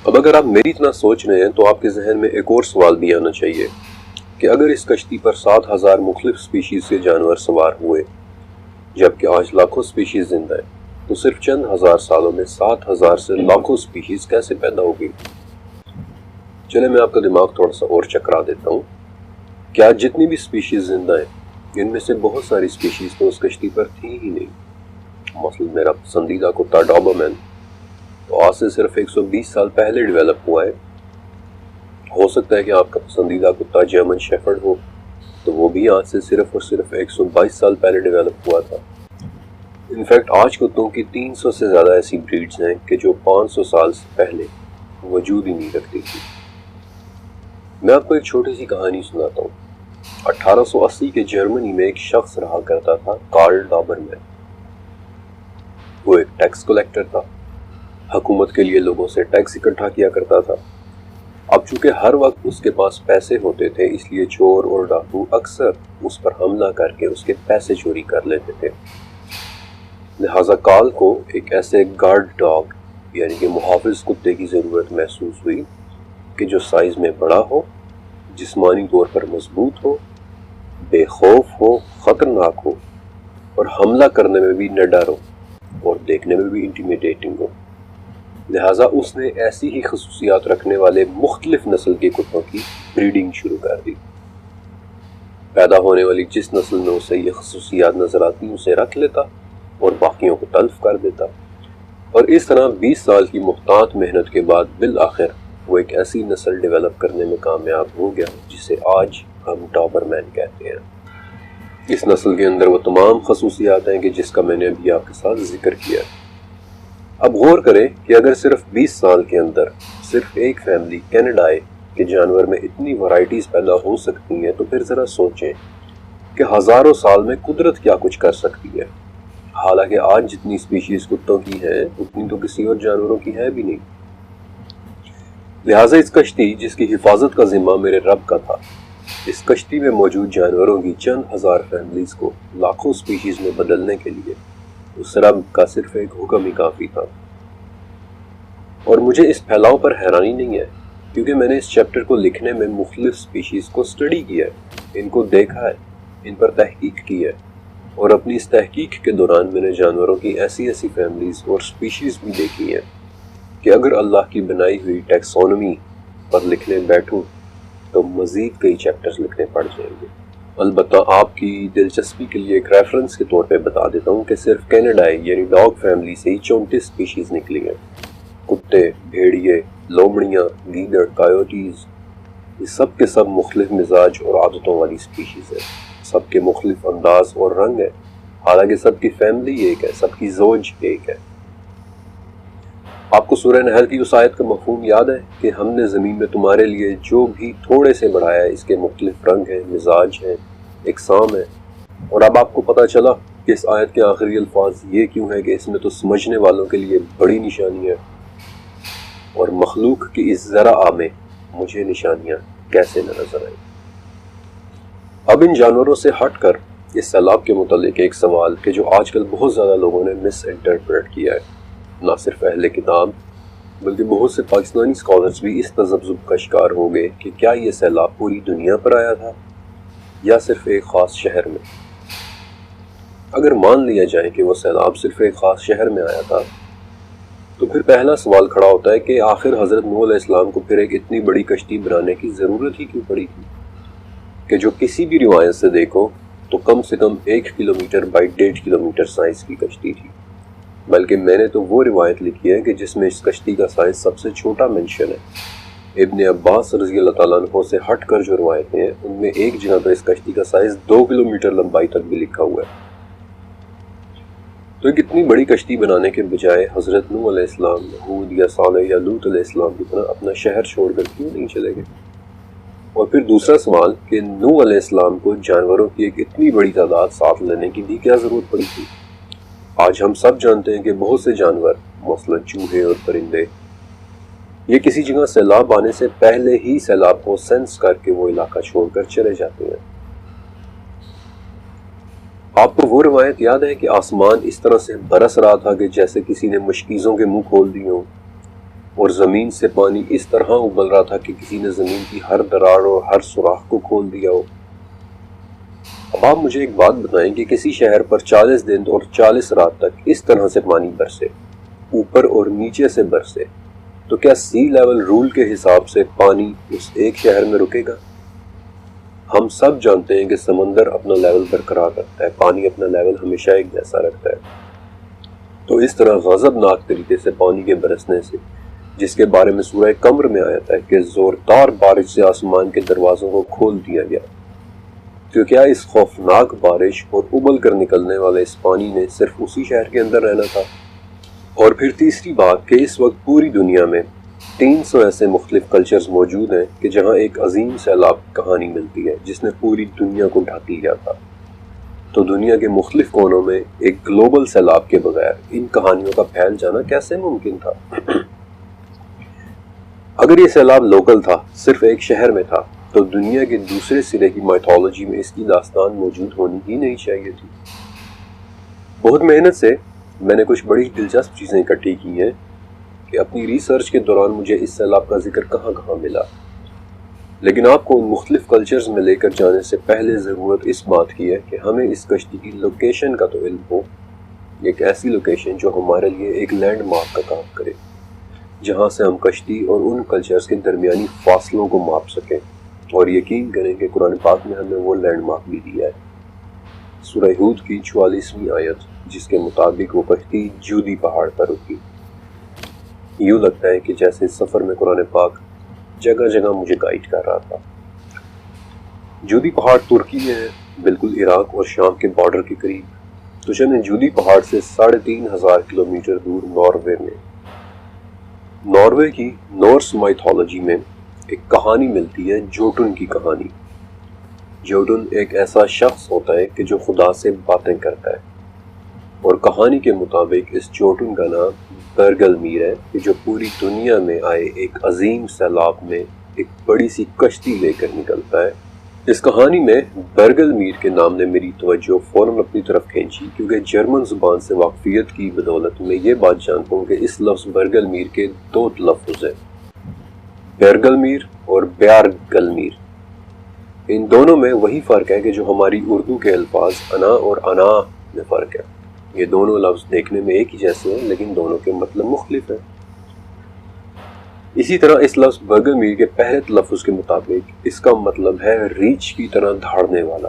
اب اگر آپ میری اتنا سوچ رہے ہیں تو آپ کے ذہن میں ایک اور سوال بھی آنا چاہیے کہ اگر اس کشتی پر 7,000 مختلف سپیشیز کے جانور سوار ہوئے جبکہ آج لاکھوں سپیشیز زندہ ہیں تو صرف چند ہزار سالوں میں 7,000 سے لاکھوں سپیشیز کیسے پیدا ہوگی؟ چلے میں آپ کا دماغ تھوڑا سا اور چکرا دیتا ہوں کہ آج جتنی بھی سپیشیز زندہ ہیں ان میں سے بہت ساری سپیشیز تو اس کشتی پر تھی ہی نہیں۔ مثلا میرا پسندیدہ کتا ڈوبرمین تو آج سے صرف 120 سال پہلے ڈیولپ ہوا ہے۔ ہو سکتا ہے کہ آپ کا پسندیدہ کتا جرمن شیفرڈ ہو تو وہ بھی آج سے صرف اور صرف 122 سال پہلے ڈیولپ ہوا تھا۔ انفیکٹ آج کتوں کی 300 سے زیادہ ایسی بریڈز ہیں کہ جو 500 سال سے پہلے وجود ہی نہیں رکھتی تھی۔ میں آپ کو ایک چھوٹی سی کہانی سناتا ہوں۔ 1880 کے جرمنی میں ایک شخص رہا کرتا تھا کارل ڈوبرمین۔ وہ ایک ٹیکس کلیکٹر تھا، حکومت کے لیے لوگوں سے ٹیکس اکٹھا کیا کرتا تھا۔ اب چونکہ ہر وقت اس کے پاس پیسے ہوتے تھے اس لیے چور اور ڈاکو اکثر اس پر حملہ کر کے اس کے پیسے چوری کر لیتے تھے۔ لہٰذا کارل کو ایک ایسے گارڈ ڈاگ یعنی کہ محافظ کتے کی ضرورت محسوس ہوئی کہ جو سائز میں بڑا ہو، جسمانی طور پر مضبوط ہو، بے خوف ہو، خطرناک ہو اور حملہ کرنے میں بھی نہ ڈر ہو اور دیکھنے میں بھی انٹیمیڈیٹنگ ہو۔ لہٰذا اس نے ایسی ہی خصوصیات رکھنے والے مختلف نسل کے کتوں کی بریڈنگ شروع کر دی۔ پیدا ہونے والی جس نسل میں اسے یہ خصوصیات نظر آتی اسے رکھ لیتا اور باقیوں کو تلف کر دیتا، اور اس طرح 20 سال کی محتاط محنت کے بعد بالآخر وہ ایک ایسی نسل ڈیولپ کرنے میں کامیاب ہو گیا جسے آج ہم ڈوبرمین کہتے ہیں۔ اس نسل کے اندر وہ تمام خصوصیات ہیں کہ جس کا میں نے ابھی آپ کے ساتھ ذکر کیا۔ اب غور کریں کہ اگر صرف 20 سال کے اندر صرف ایک فیملی کینیڈائے کے جانور میں اتنی ورائٹیز پیدا ہو سکتی ہیں تو پھر ذرا سوچیں کہ ہزاروں سال میں قدرت کیا کچھ کر سکتی ہے۔ حالانکہ آج جتنی سپیشیز کتوں کی ہے اتنی تو کسی اور جانوروں کی ہے بھی نہیں۔ لہٰذا اس کشتی جس کی حفاظت کا ذمہ میرے رب کا تھا، اس کشتی میں موجود جانوروں کی چند ہزار فیملیز کو لاکھوں سپیشیز میں بدلنے کے لیے اس رب کا صرف ایک حکم ہی کافی تھا۔ اور مجھے اس پھیلاؤ پر حیرانی نہیں ہے کیونکہ میں نے اس چیپٹر کو لکھنے میں مختلف سپیشیز کو سٹڈی کیا ہے، ان کو دیکھا ہے، ان پر تحقیق کی ہے، اور اپنی اس تحقیق کے دوران میں نے جانوروں کی ایسی فیملیز اور سپیشیز بھی دیکھی ہیں کہ اگر اللہ کی بنائی ہوئی ٹیکسونومی پر لکھنے بیٹھوں تو مزید کئی چیپٹرز لکھنے پڑ جائیں گے۔ البتہ آپ کی دلچسپی کے لیے ایک ریفرنس کے طور پہ بتا دیتا ہوں کہ صرف کینیڈائی یعنی ڈاگ فیملی سے ہی 34 سپیشیز نکلی ہیں۔ کتے، بھیڑیے، لومڑیاں، گیدڑ، کایوٹیز، یہ سب کے سب مختلف مزاج اور عادتوں والی سپیشیز ہیں، سب کے مختلف انداز اور رنگ ہیں، حالانکہ سب کی فیملی ایک ہے، سب کی زوج ایک ہے۔ آپ کو سورہ نحل کی اس آیت کا مفہوم یاد ہے کہ ہم نے زمین میں تمہارے لیے جو بھی تھوڑے سے بڑھایا ہے اس کے مختلف رنگ ہیں، مزاج ہیں، اقسام ہیں۔ اور اب آپ کو پتہ چلا کہ اس آیت کے آخری الفاظ یہ کیوں ہے کہ اس میں تو سمجھنے والوں کے لیے بڑی نشانی ہے، اور مخلوق کی اس ذرا میں مجھے نشانیاں کیسے نہ نظر آئیں۔ اب ان جانوروں سے ہٹ کر اس سیلاب کے متعلق ایک سوال کہ جو آج کل بہت زیادہ لوگوں نے مس انٹرپریٹ کیا ہے، نہ صرف اہل کتاب بلکہ بہت سے پاکستانی اسکالرز بھی اس تذبذب کا شکار ہو گئے کہ کیا یہ سیلاب پوری دنیا پر آیا تھا یا صرف ایک خاص شہر میں۔ اگر مان لیا جائے کہ وہ سیلاب صرف ایک خاص شہر میں آیا تھا تو پھر پہلا سوال کھڑا ہوتا ہے کہ آخر حضرت نوح علیہ السلام کو پھر ایک اتنی بڑی کشتی بنانے کی ضرورت ہی کیوں پڑی تھی، کہ جو کسی بھی روایت سے دیکھو تو کم سے کم 1 کلومیٹر بائی 1.5 کلومیٹر سائز کی کشتی تھی۔ بلکہ میں نے تو وہ روایت لکھی ہے کہ جس میں اس کشتی کا سائز سب سے چھوٹا منشن ہے۔ ابن عباس رضی اللہ تعالیٰ عنہ سے ہٹ کر جو روایتیں ہیں ان میں ایک جگہ پر اس کشتی کا سائز 2 کلومیٹر لمبائی تک بھی لکھا ہوا ہے۔ تو ایک اتنی بڑی کشتی بنانے کے بجائے حضرت نوح علیہ السلام ہود یا صالح یا لوط علیہ السلام کی طرح اپنا شہر چھوڑ کر کیوں نہیں چلے گئے؟ اور پھر دوسرا سوال کہ نوح علیہ السلام کو جانوروں کی ایک اتنی بڑی تعداد ساتھ لینے کی بھی کیا ضرورت پڑی تھی؟ آج ہم سب جانتے ہیں کہ بہت سے جانور مثلا چوہے اور پرندے یہ کسی جگہ سیلاب آنے سے پہلے ہی سیلاب کو سینس کر کے وہ علاقہ چھوڑ کر چلے جاتے ہیں۔ آپ کو وہ روایت یاد ہے کہ آسمان اس طرح سے برس رہا تھا کہ جیسے کسی نے مشکیزوں کے منہ کھول دیے ہوں، اور زمین سے پانی اس طرح ابل رہا تھا کہ کسی نے زمین کی ہر دراڑ اور ہر سوراخ کو کھول دیا ہو۔ اب آپ مجھے ایک بات بتائیں کہ کسی شہر پر 40 دن اور 40 رات تک اس طرح سے پانی برسے، اوپر اور نیچے سے برسے، تو کیا سی لیول رول کے حساب سے پانی اس ایک شہر میں رکے گا؟ ہم سب جانتے ہیں کہ سمندر اپنا لیول برقرار رکھتا ہے، پانی اپنا لیول ہمیشہ ایک جیسا رکھتا ہے۔ تو اس طرح غضبناک طریقے سے پانی کے برسنے سے، جس کے بارے میں سورہ قمر میں آیا ہے کہ زوردار بارش سے آسمان کے دروازوں کو کھول دیا گیا، تو کیا اس خوفناک بارش اور ابل کر نکلنے والے اس پانی نے صرف اسی شہر کے اندر رہنا تھا؟ اور پھر تیسری بات کہ اس وقت پوری دنیا میں 300 ایسے مختلف کلچرز موجود ہیں کہ جہاں ایک عظیم سیلاب کی کہانی ملتی ہے جس نے پوری دنیا کو ڈھک لیا تھا۔ تو دنیا کے مختلف کونوں میں ایک گلوبل سیلاب کے بغیر ان کہانیوں کا پھیل جانا کیسے ممکن تھا؟ اگر یہ سیلاب لوکل تھا، صرف ایک شہر میں تھا، تو دنیا کے دوسرے سرے کی مائتھولوجی میں اس کی داستان موجود ہونی ہی نہیں چاہیے تھی۔ بہت محنت سے میں نے کچھ بڑی دلچسپ چیزیں اکٹھی کی ہیں کہ اپنی ریسرچ کے دوران مجھے اس سیلاب کا ذکر کہاں کہاں ملا، لیکن آپ کو ان مختلف کلچرز میں لے کر جانے سے پہلے ضرورت اس بات کی ہے کہ ہمیں اس کشتی کی لوکیشن کا تو علم ہو، ایک ایسی لوکیشن جو ہمارے لیے ایک لینڈ مارک کا کام کرے، جہاں سے ہم کشتی اور ان کلچرز کے درمیانی فاصلوں کو ماپ سکیں، اور یقین کریں کہ قرآن پاک میں ہمیں وہ لینڈ مارک بھی دیا ہے۔ سورہ ہود کی 44ویں آیت، جس کے مطابق وہ کشتی جودی پہاڑ پر رکی۔ یوں لگتا ہے کہ جیسے سفر میں قرآن پاک جگہ جگہ مجھے گائیڈ کر رہا تھا۔ جودی پہاڑ ترکی میں ہے، بالکل عراق اور شام کے بارڈر کے قریب۔ تو چلیں جودی پہاڑ سے 3500 کلومیٹر دور ناروے میں۔ ناروے کی نورس مائتھولوجی میں ایک کہانی ملتی ہے، جوٹن کی کہانی۔ جوٹن ایک ایسا شخص ہوتا ہے کہ جو خدا سے باتیں کرتا ہے، اور کہانی کے مطابق اس جوٹن کا نام برگل میر ہے کہ جو پوری دنیا میں آئے ایک عظیم سیلاب میں ایک بڑی سی کشتی لے کر نکلتا ہے۔ اس کہانی میں برگل میر کے نام نے میری توجہ فوراً اپنی طرف کھینچی، کیونکہ جرمن زبان سے واقفیت کی بدولت میں یہ بات جانتا ہوں کہ اس لفظ برگل میر کے 2 تلفظ ہیں، برگل میر اور بیارگل میر۔ ان دونوں میں وہی فرق ہے کہ جو ہماری اردو کے الفاظ انا اور انا میں فرق ہے۔ یہ دونوں لفظ دیکھنے میں ایک ہی جیسے ہیں، لیکن دونوں کے مطلب مختلف ہیں۔ اسی طرح اس لفظ برگل میر کے پہلے تلفظ کے مطابق اس کا مطلب ہے ریچھ کی طرح دھاڑنے والا،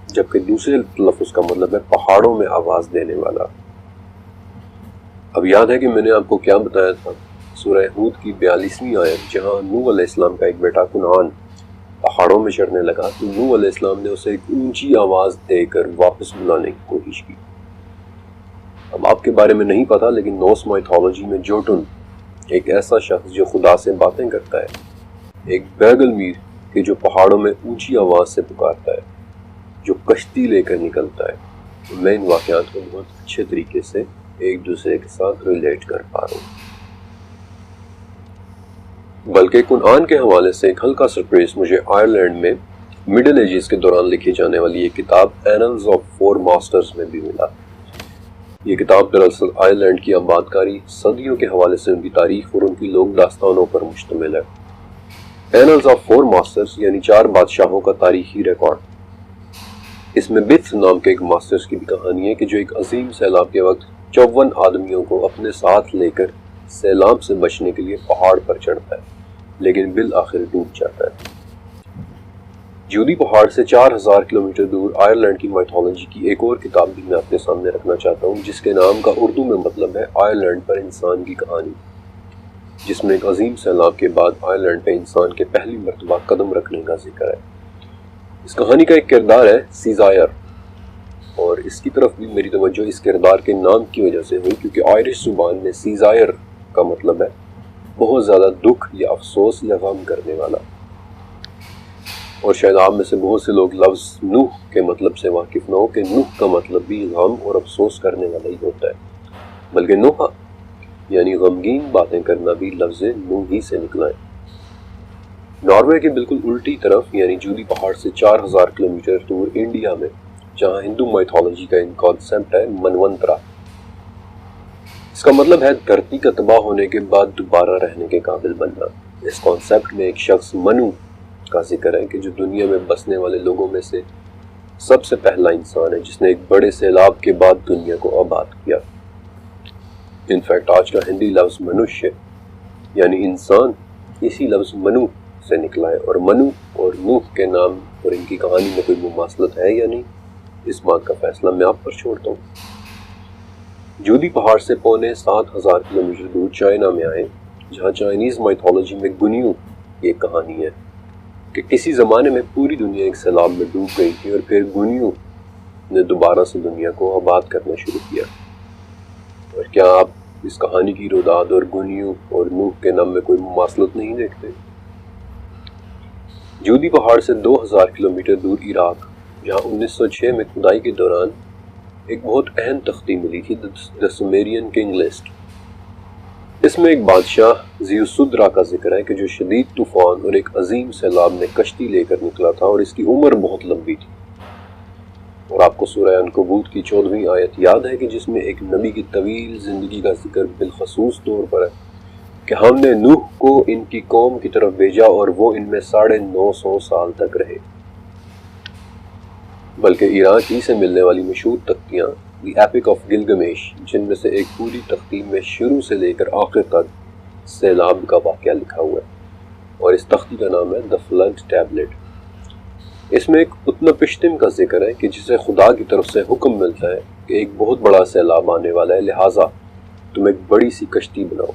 جبکہ دوسرے تلفظ کا مطلب ہے پہاڑوں میں آواز دینے والا۔ اب یاد ہے کہ میں نے آپ کو کیا بتایا تھا؟ سورہ ہود کی 42ویں آیت، جہاں نوح علیہ السلام کا ایک بیٹا کنعان پہاڑوں میں چڑھنے لگا تو نوح علیہ السلام نے اسے ایک اونچی آواز دے کر واپس بلانے کی کوشش کی۔ اب آپ کے بارے میں نہیں پتا، لیکن نورس مائتھولوجی میں جوٹن ایک ایسا شخص جو خدا سے باتیں کرتا ہے، ایک برگل میر کہ جو پہاڑوں میں اونچی آواز سے پکارتا ہے، جو کشتی لے کر نکلتا ہے۔ تو میں ان واقعات کو بہت اچھے طریقے سے ایک دوسرے کے ساتھ ریلیٹ کر پا رہا ہوں۔ بلکہ کنعان کے حوالے سے ایک ہلکا سرپرائز مجھے آئرلینڈ میں مڈل ایجز کے دوران لکھی جانے والی ایک کتاب اینلز آف 4 ماسٹرز میں بھی ملا۔ یہ کتاب دراصل آئرلینڈ کی آباد کاری، صدیوں کے حوالے سے ان کی تاریخ اور ان کی لوک داستانوں پر مشتمل ہے۔ اینلز آف 4 ماسٹرز یعنی 4 بادشاہوں کا تاریخی ریکارڈ۔ اس میں بتھ نام کے ایک ماسٹرز کی بھی کہانی ہے کہ جو ایک عظیم سیلاب کے وقت 54 آدمیوں کو اپنے ساتھ لے کر سیلاب سے بچنے کے لیے پہاڑ پر چڑھتا ہے، لیکن بالآخر ڈوب جاتا ہے۔ جودی پہاڑ سے 4000 کلومیٹر دور آئرلینڈ کی مائتھولوجی کی ایک اور کتاب بھی میں اپنے سامنے رکھنا چاہتا ہوں، جس کے نام کا اردو میں مطلب ہے آئرلینڈ پر انسان کی کہانی، جس میں ایک عظیم سیلاب کے بعد آئرلینڈ پہ انسان کے پہلی مرتبہ قدم رکھنے کا ذکر ہے۔ اس کہانی کا ایک کردار ہے سیزائر، اور اس کی طرف بھی میری توجہ اس کردار کے نام کی وجہ سے ہوئی، کیونکہ آئرش زبان میں سیزائر کا مطلب ہے بہت زیادہ دکھ یا افسوس یا غم کرنے والا۔ اور شاید آپ میں سے بہت سے لوگ لفظ نوح کے مطلب سے واقف نہ ہو کہ نوح کا مطلب بھی غم اور افسوس کرنے والا ہی ہوتا ہے، بلکہ نوحہ یعنی غمگین باتیں کرنا بھی لفظ نوح ہی سے نکلا ہے۔ ناروے کے بالکل الٹی طرف یعنی جودی پہاڑ سے 4000 کلومیٹر دور انڈیا میں، جہاں ہندو مائتھولوجی کا ان کانسیپٹ ہے منونترا۔ اس کا مطلب ہے دھرتی کا تباہ ہونے کے بعد دوبارہ رہنے کے قابل بننا۔ اس کانسیپٹ میں ایک شخص منو کا ذکر ہے کہ جو دنیا میں بسنے والے لوگوں میں سے سب سے پہلا انسان ہے جس نے ایک بڑے سیلاب کے بعد دنیا کو آباد کیا۔ انفیکٹ آج کا ہندی لفظ منوشیہ یعنی انسان اسی لفظ منو سے نکلا ہے، اور منو اور نوح کے نام اور ان کی کہانی میں کوئی مماثلت ہے یا نہیں، اس بات کا فیصلہ میں آپ پر چھوڑتا ہوں۔ جودی پہاڑ سے 7,500 کلومیٹر دور چائنا میں آئے، جہاں چائنیز مائتھولوجی میں گنیو ایک کہانی ہے کہ کسی زمانے میں پوری دنیا ایک سیلاب میں ڈوب گئی تھی، اور پھر گنیو نے دوبارہ سے دنیا کو آباد کرنا شروع کیا۔ اور کیا آپ اس کہانی کی روداد اور گنیو اور نوح کے نام میں کوئی مماثلت نہیں دیکھتے؟ جودی پہاڑ سے 2,000 کلومیٹر دور عراق، جہاں 1906 میں کھدائی کے دوران ایک بہت اہم تختی ملی تھی، دی سومیرین کنگ لسٹ۔ اس میں ایک بادشاہ زیوسدرا کا ذکر ہے کہ جو شدید طوفان اور ایک عظیم سیلاب میں کشتی لے کر نکلا تھا، اور اس کی عمر بہت لمبی تھی۔ اور آپ کو سورہ عنکبوت کی 14ویں آیت یاد ہے کہ جس میں ایک نبی کی طویل زندگی کا ذکر بالخصوص طور پر ہے کہ ہم نے نوح کو ان کی قوم کی طرف بھیجا اور وہ ان میں 950 سال تک رہے۔ بلکہ عراق ہی سے ملنے والی مشہور تختیاں دی ایپک آف گلگمیش، جن میں سے ایک پوری تختی میں شروع سے لے کر آخر تک سیلاب کا واقعہ لکھا ہوا ہے، اور اس تختی کا نام ہے دی فلڈ ٹیبلٹ۔ اس میں ایک اتنا پشتم کا ذکر ہے کہ جسے خدا کی طرف سے حکم ملتا ہے کہ ایک بہت بڑا سیلاب آنے والا ہے، لہٰذا تم ایک بڑی سی کشتی بناؤ۔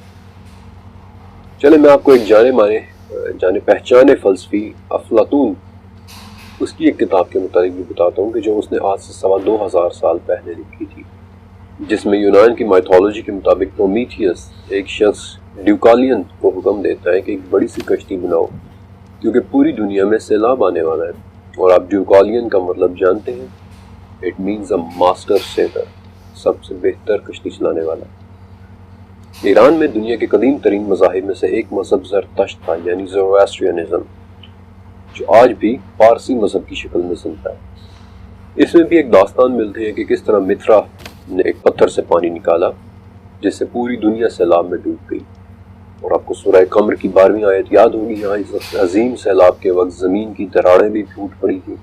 چلے میں آپ کو ایک جانے پہچانے فلسفی افلاطون اس کی ایک کتاب کے متعلق بھی بتاتا ہوں کہ جو اس نے آج سے 2,500 سال پہلے لکھی تھی، جس میں یونان کی مائتھولوجی کے مطابق پرومیتھیس ایک شخص ڈیوکالین کو حکم دیتا ہے کہ ایک بڑی سی کشتی بناؤ کیونکہ پوری دنیا میں سیلاب آنے والا ہے۔ اور آپ ڈیوکالین کا مطلب جانتے ہیں؟ It means a master sailor, سب سے بہتر کشتی چلانے والا۔ ایران میں دنیا کے قدیم ترین مذاہب میں سے ایک مذہب زرتشت تھا، یعنی زورواسٹرینزم، جو آج بھی پارسی مذہب کی شکل میں زندہ ہے۔ اس میں بھی ایک داستان ملتی ہے کہ کس طرح مترا نے ایک پتھر سے پانی نکالا جس سے پوری دنیا سیلاب میں ڈوب گئی۔ اور آپ کو سورہ قمر کی 12ویں آیت یاد ہوگی، یہاں اس عظیم سیلاب کے وقت زمین کی دراڑیں بھی پھوٹ پڑی تھیں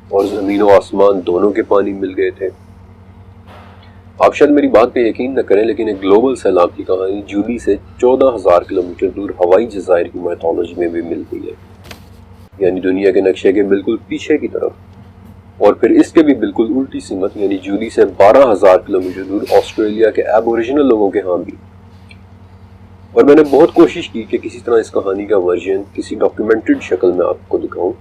اور زمین و آسمان دونوں کے پانی مل گئے تھے۔ آپ شاید میری بات پہ یقین نہ کریں، لیکن ایک گلوبل سیلاب کی کہانی جودی سے 14,000 کلومیٹر دور ہوائی جزائر کی مائتھولوجی میں بھی ملتی ہے، یعنی دنیا کے نقشے کے بالکل پیچھے کی طرف۔ اور پھر اس کے بھی بالکل الٹی سمت، یعنی جودی سے 12,000 کلومیٹر دور آسٹریلیا کے ایبوریجنل لوگوں کے ہاں بھی۔ اور میں نے بہت کوشش کی کہ کسی طرح اس کہانی کا ورژن کسی ڈاکیومنٹڈ شکل میں آپ کو دکھاؤں،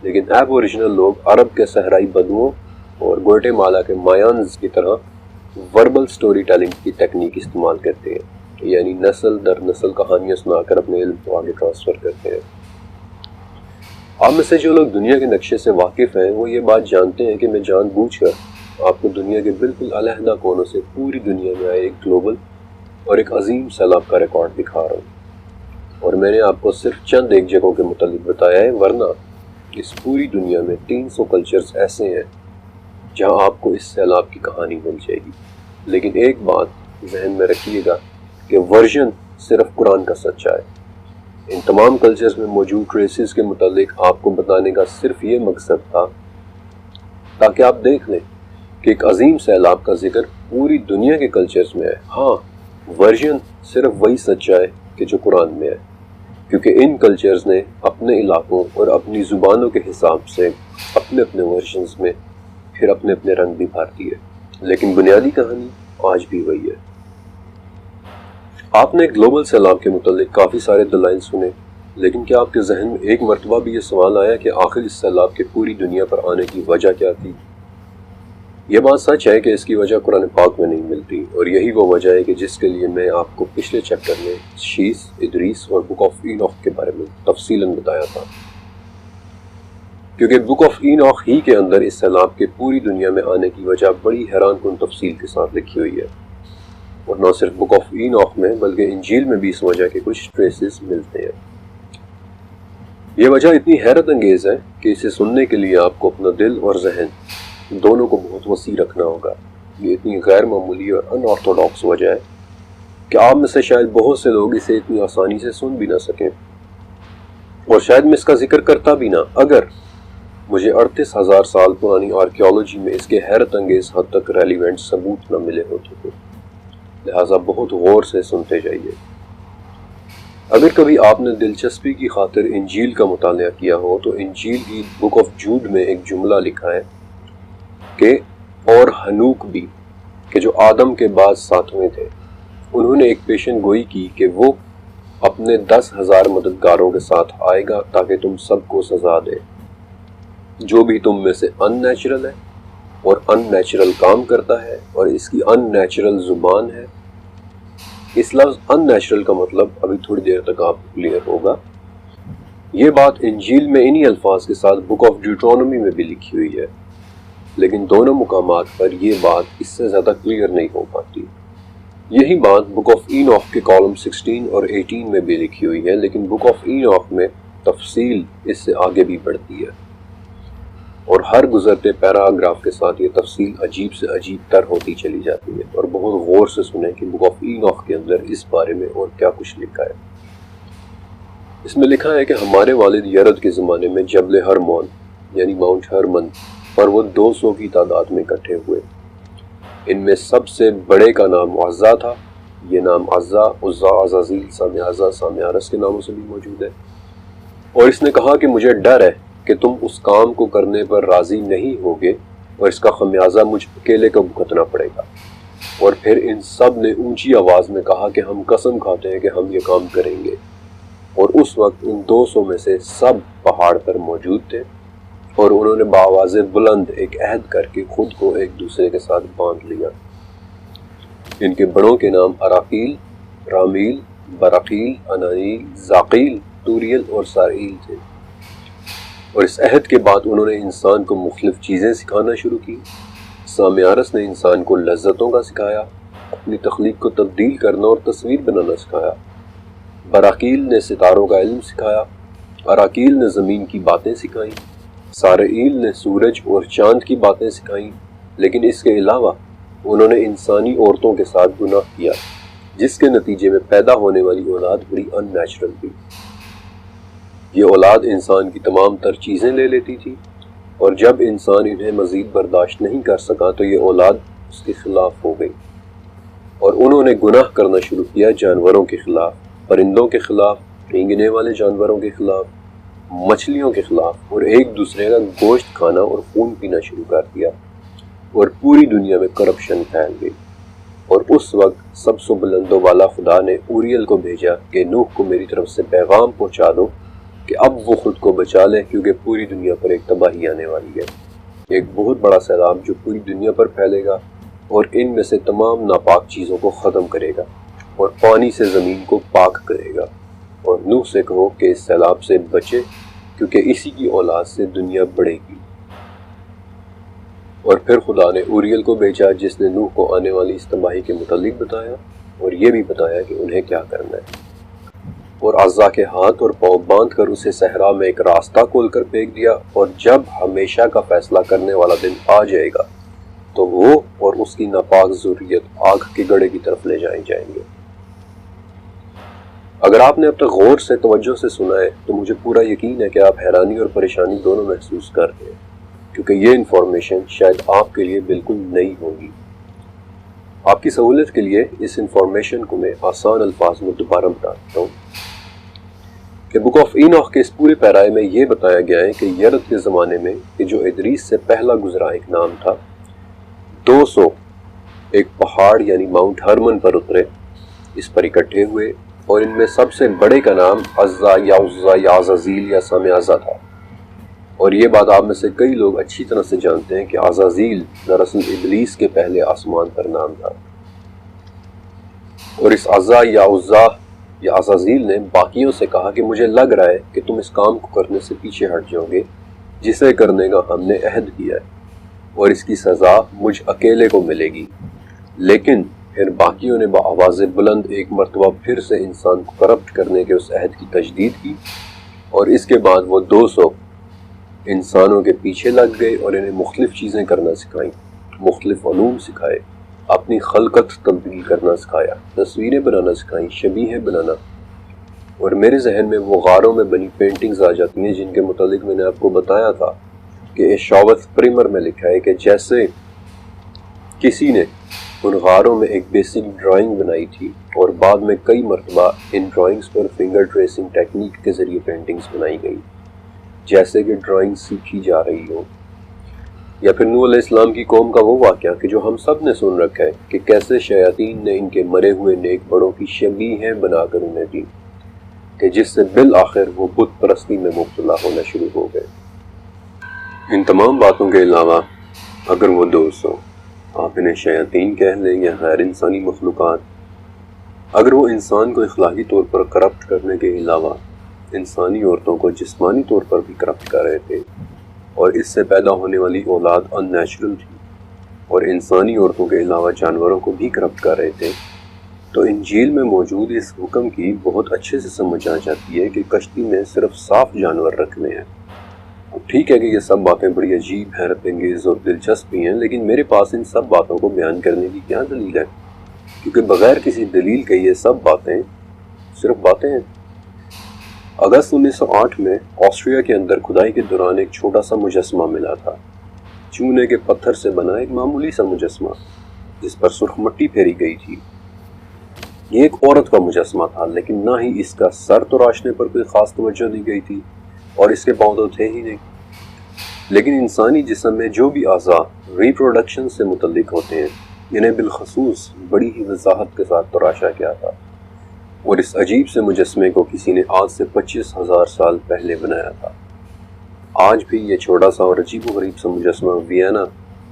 لیکن ایبوریجنل لوگ عرب کے صحرائی بدوؤں اور گوئٹے مالا کے مایانز کی طرح وربل سٹوری ٹیلنگ کی ٹیکنیک استعمال کرتے ہیں، یعنی نسل در نسل کہانیاں سنا کر اپنے علم کو آگے ٹرانسفر کرتے ہیں۔ آپ میں سے جو لوگ دنیا کے نقشے سے واقف ہیں وہ یہ بات جانتے ہیں کہ میں جان بوجھ کر آپ کو دنیا کے بالکل علیحدہ کونوں سے پوری دنیا میں آئے ایک گلوبل اور ایک عظیم سیلاب کا ریکارڈ دکھا رہا ہوں، اور میں نے آپ کو صرف چند ایک جگہوں کے متعلق بتایا ہے، ورنہ اس پوری دنیا میں 300 کلچرز ایسے ہیں جہاں آپ کو اس سیلاب کی کہانی مل جائے گی۔ لیکن ایک بات ذہن میں رکھیے گا کہ ورژن صرف قرآن کا سچا ہے۔ ان تمام کلچرز میں موجود ٹریسز کے متعلق آپ کو بتانے کا صرف یہ مقصد تھا تاکہ آپ دیکھ لیں کہ ایک عظیم سیلاب کا ذکر پوری دنیا کے کلچرز میں ہے۔ ہاں، ورژن صرف وہی سچا ہے کہ جو قرآن میں ہے، کیونکہ ان کلچرز نے اپنے علاقوں اور اپنی زبانوں کے حساب سے اپنے اپنے ورژنز میں پھر اپنے اپنے رنگ بھی بھر دیے، لیکن بنیادی کہانی آج بھی وہی ہے۔ آپ نے گلوبل سیلاب کے متعلق کافی سارے دلائل سنے، لیکن کیا آپ کے ذہن میں ایک مرتبہ بھی یہ سوال آیا کہ آخر اس سیلاب کے پوری دنیا پر آنے کی وجہ کیا تھی؟ یہ بات سچ ہے کہ اس کی وجہ قرآن پاک میں نہیں ملتی، اور یہی وہ وجہ ہے کہ جس کے لیے میں آپ کو پچھلے چیپٹر میں شیس، ادریس اور بک آف اینوخ کے بارے میں تفصیلاً بتایا تھا۔ کیونکہ بک آف اینوخ ہی کے اندر اس سیلاب کے پوری دنیا میں آنے کی وجہ بڑی حیران کن تفصیل کے ساتھ لکھی ہوئی ہے، اور نہ صرف بک آف اینوخ میں بلکہ انجیل میں بھی اس وجہ کے کچھ ٹریسز ملتے ہیں۔ یہ وجہ اتنی حیرت انگیز ہے کہ اسے سننے کے لیے آپ کو اپنا دل اور ذہن دونوں کو بہت وسیع رکھنا ہوگا۔ یہ اتنی غیر معمولی اور ان آرتھوڈاکس وجہ ہے کہ آپ میں سے شاید بہت سے لوگ اسے اتنی آسانی سے سن بھی نہ سکیں، اور شاید میں اس کا ذکر کرتا بھی نہ اگر مجھے 38,000 سال پرانی آرکیالوجی میں اس کے حیرت انگیز حد تک ریلیونٹ ثبوت نہ ملے ہوتے تھے۔ لہٰذا بہت غور سے سنتے جائیے۔ اگر کبھی آپ نے دلچسپی کی خاطر انجیل کا مطالعہ کیا ہو تو انجیل کی بک آف جوڈ میں ایک جملہ لکھا ہے کہ اور ہنوک بھی، کہ جو آدم کے بعد ساتویں تھے، انہوں نے ایک پیشن گوئی کی کہ وہ اپنے 10,000 مددگاروں کے ساتھ آئے گا تاکہ تم سب کو سزا دے، جو بھی تم میں سے ان نیچرل ہے اور ان نیچرل کام کرتا ہے اور اس کی ان نیچرل زبان ہے۔ اس لفظ ان نیچرل کا مطلب ابھی تھوڑی دیر تک آپ کو کلیئر ہوگا۔ یہ بات انجیل میں انہی الفاظ کے ساتھ بک آف ڈیوٹرانومی میں بھی لکھی ہوئی ہے، لیکن دونوں مقامات پر یہ بات اس سے زیادہ کلیئر نہیں ہو پاتی۔ یہی بات بک آف اینوخ کے کالم 16 اور 18 میں بھی لکھی ہوئی ہے، لیکن بک آف اینوخ میں تفصیل اس سے آگے بھی بڑھتی ہے، اور ہر گزرتے پیراگراف کے ساتھ یہ تفصیل عجیب سے عجیب تر ہوتی چلی جاتی ہے، اور بہت غور سے سنیں کہ بک آف اینوخ کے اندر اس بارے میں اور کیا کچھ لکھا ہے۔ اس میں لکھا ہے کہ ہمارے والد یرد کے زمانے میں جبل ہرمون یعنی ماؤنٹ ہرمن پر وہ 200 کی تعداد میں اکٹھے ہوئے۔ ان میں سب سے بڑے کا نام عزا تھا۔ یہ نام عزا، عزا، عزازیل، سامیازا، سامیارس کے ناموں سے بھی موجود ہے۔ اور اس نے کہا کہ مجھے ڈر ہے کہ تم اس کام کو کرنے پر راضی نہیں ہوگے اور اس کا خمیازہ مجھ اکیلے کو بھگتنا پڑے گا۔ اور پھر ان سب نے اونچی آواز میں کہا کہ ہم قسم کھاتے ہیں کہ ہم یہ کام کریں گے۔ اور اس وقت ان 200 میں سے سب پہاڑ پر موجود تھے، اور انہوں نے بآواز بلند ایک عہد کر کے خود کو ایک دوسرے کے ساتھ باندھ لیا۔ ان کے بڑوں کے نام اراقیل، رامیل، براقیل، انانیل، زاقیل، توریل اور سارئیل تھے۔ اور اس عہد کے بعد انہوں نے انسان کو مختلف چیزیں سکھانا شروع کی۔ سامیارس نے انسان کو لذتوں کا سکھایا، اپنی تخلیق کو تبدیل کرنا اور تصویر بنانا سکھایا۔ براقیل نے ستاروں کا علم سکھایا، اراقیل نے زمین کی باتیں سکھائیں، سارئیل نے سورج اور چاند کی باتیں سکھائیں، لیکن اس کے علاوہ انہوں نے انسانی عورتوں کے ساتھ گناہ کیا، جس کے نتیجے میں پیدا ہونے والی اولاد بڑی ان نیچرل تھی۔ یہ اولاد انسان کی تمام تر چیزیں لے لیتی تھی، اور جب انسان انہیں مزید برداشت نہیں کر سکا تو یہ اولاد اس کے خلاف ہو گئی، اور انہوں نے گناہ کرنا شروع کیا جانوروں کے خلاف، پرندوں کے خلاف، رینگنے والے جانوروں کے خلاف، مچھلیوں کے خلاف، اور ایک دوسرے کا گوشت کھانا اور خون پینا شروع کر دیا، اور پوری دنیا میں کرپشن پھیل گئی۔ اور اس وقت سب سے بلند و بالا خدا نے اوریل کو بھیجا کہ نوح کو میری طرف سے پیغام پہنچا دو کہ اب وہ خود کو بچا لے، کیونکہ پوری دنیا پر ایک تباہی آنے والی ہے، ایک بہت بڑا سیلاب جو پوری دنیا پر پھیلے گا اور ان میں سے تمام ناپاک چیزوں کو ختم کرے گا اور پانی سے زمین کو پاک کرے گا۔ اور نوح سے کہو کہ اس سیلاب سے بچے، کیونکہ اسی کی اولاد سے دنیا بڑھے گی۔ اور پھر خدا نے اوریل کو بھیجا، جس نے نوح کو آنے والی اس تباہی کے متعلق بتایا، اور یہ بھی بتایا کہ انہیں کیا کرنا ہے۔ اور عزا کے ہاتھ اور پاؤں باندھ کر اسے صحرا میں ایک راستہ کھول کر پھینک دیا، اور جب ہمیشہ کا فیصلہ کرنے والا دن آ جائے گا تو وہ اور اس کی ناپاک ذریت آگ کے گڑھے کی طرف لے جائیں گے۔ اگر آپ نے اب تک غور سے توجہ سے سنا ہے تو مجھے پورا یقین ہے کہ آپ حیرانی اور پریشانی دونوں محسوس کرتے ہیں، کیونکہ یہ انفارمیشن شاید آپ کے لیے بالکل نئی ہوگی۔ آپ کی سہولت کے لیے اس انفارمیشن کو میں آسان الفاظ میں دوبارہ بتا دیتا ہوں کہ بک آف اینوخ کے اس پورے پیرائے میں یہ بتایا گیا ہے کہ یرد کے زمانے میں کہ جو ادریس سے پہلا گزرا ایک نام تھا، 200 ایک پہاڑ یعنی ماؤنٹ ہرمن پر اترے، اس پر اکٹھے ہوئے، اور ان میں سب سے بڑے کا نام عزا یا عزا یا عزازیل یا سامیازا تھا۔ اور یہ بات آپ میں سے کئی لوگ اچھی طرح سے جانتے ہیں کہ عزازیل دراصل ابلیس کے پہلے آسمان پر نام تھا۔ اور اس عزا یا عزا یا عزازیل نے باقیوں سے کہا کہ مجھے لگ رہا ہے کہ تم اس کام کو کرنے سے پیچھے ہٹ جاؤ گے جسے کرنے کا ہم نے عہد کیا ہے، اور اس کی سزا مجھ اکیلے کو ملے گی۔ لیکن پھر باقیوں نے بآواز بلند ایک مرتبہ پھر سے انسان کو کرپٹ کرنے کے اس عہد کی تجدید کی، اور اس کے بعد وہ 200 انسانوں کے پیچھے لگ گئے اور انہیں مختلف چیزیں کرنا سکھائیں، مختلف علوم سکھائے، اپنی خلقت تبدیل کرنا سکھایا، تصویریں بنانا سکھائیں، شبیہیں بنانا، اور میرے ذہن میں وہ غاروں میں بنی پینٹنگز آ جاتی ہیں جن کے متعلق میں نے آپ کو بتایا تھا کہ شاوت پریمر میں لکھا ہے کہ جیسے کسی نے ان غاروں میں ایک بیسک ڈرائنگ بنائی تھی اور بعد میں کئی مرتبہ ان ڈرائنگز پر فنگر ٹریسنگ ٹیکنیک کے ذریعے پینٹنگز بنائی گئی، جیسے کہ ڈرائنگ سیکھی جا رہی ہو۔ یا پھر نوح علیہ السلام کی قوم کا وہ واقعہ کہ جو ہم سب نے سن رکھا ہے کہ کیسے شیاطین نے ان کے مرے ہوئے نیک بڑوں کی شبیہیں بنا کر انہیں دی، کہ جس سے بالآخر وہ بت پرستی میں مبتلا ہونا شروع ہو گئے۔ ان تمام باتوں کے علاوہ اگر وہ دوست ہوں، آپ انہیں شیاطین کہہ لیں یا غیر انسانی مخلوقات، اگر وہ انسان کو اخلاقی طور پر کرپٹ کرنے کے علاوہ انسانی عورتوں کو جسمانی طور پر بھی کرپٹ کر رہے تھے، اور اس سے پیدا ہونے والی اولاد ان نیچرل تھی، اور انسانی عورتوں کے علاوہ جانوروں کو بھی کرپٹ کر رہے تھے، تو انجیل میں موجود اس حکم کی بہت اچھے سے سمجھ آ جاتی ہے کہ کشتی میں صرف صاف جانور رکھنے ہیں۔ ٹھیک ہے کہ یہ سب باتیں بڑی عجیب، حیرت انگیز اور دلچسپ بھی ہیں، لیکن میرے پاس ان سب باتوں کو بیان کرنے کی کیا دلیل ہے؟ کیونکہ بغیر کسی دلیل کے یہ سب باتیں صرف باتیں ہیں۔ اگست 1908 میں آسٹریا کے اندر کھدائی کے دوران ایک چھوٹا سا مجسمہ ملا تھا، چونے کے پتھر سے بنا ایک معمولی سا مجسمہ جس پر سرخ مٹی پھیری گئی تھی۔ یہ ایک عورت کا مجسمہ تھا، لیکن نہ ہی اس کا سر تراشنے پر کوئی خاص توجہ دی گئی تھی اور اس کے پاؤں تو تھے ہی نہیں، لیکن انسانی جسم میں جو بھی اعضاء ریپروڈکشن سے متعلق ہوتے ہیں انہیں بالخصوص بڑی ہی وضاحت کے ساتھ تراشا گیا تھا، اور اس عجیب سے مجسمے کو کسی نے آج سے 25,000 سال پہلے بنایا تھا۔ آج بھی یہ چھوٹا سا اور عجیب و غریب سا مجسمہ وینا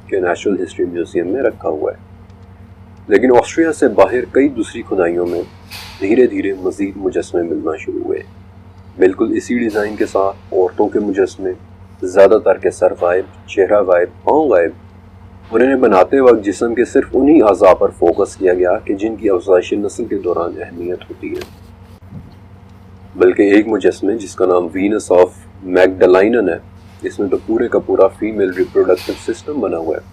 کے نیچرل ہسٹری میوزیم میں رکھا ہوا ہے، لیکن آسٹریا سے باہر کئی دوسری کھدائیوں میں دھیرے دھیرے مزید مجسمے ملنا شروع ہوئے، بالکل اسی ڈیزائن کے ساتھ عورتوں کے مجسمے، زیادہ تر کے سر غائب، چہرہ غائب، پاؤں غائب، اور انہیں بناتے وقت جسم کے صرف انہی اعضاء پر فوکس کیا گیا کہ جن کی افزائش نسل کے دوران اہمیت ہوتی ہے۔ بلکہ ایک مجسمے جس کا نام وینس آف میگڈلائنن ہے، اس میں تو پورے کا پورا فیمیل ریپروڈکٹیو سسٹم بنا ہوا ہے۔